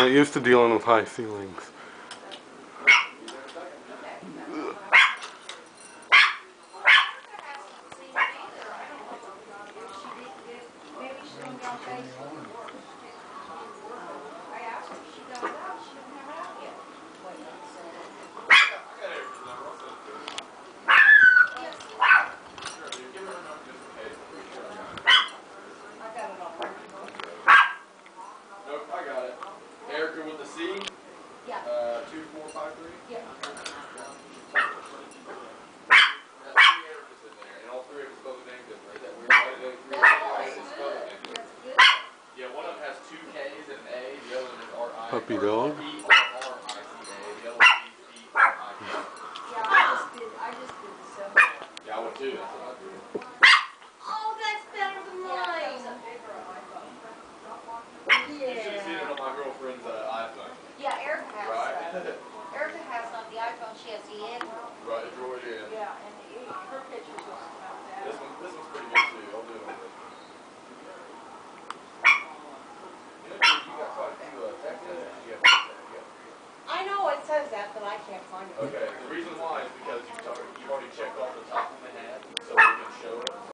Not used to dealing with high ceilings. With the C? Yeah. 2453? Yeah. That's 3 Ericas in there, and all 3 of us spelled the name differently. That weird way they spell it. Yeah, one of them has 2 K's and an A, the other one is R-I. Puppy dog? E-R-R-I-C-A, the other one is E-R-I-C. Yeah, I just did the same. Yeah, I would too, that's what I do. Oh, that's better than mine. You should have seen it on my girlfriend's iPhone. Yeah, Erica has Right? Erica has on the iPhone, she has the Android. Right, the Droid, yeah. Yeah, and her pictures are about that. This one's pretty good too. I'll do it on this. You know, you got quite a few text messages you have to get. I know it says that, but I can't find it. Okay, the reason why is because you've already checked off the top.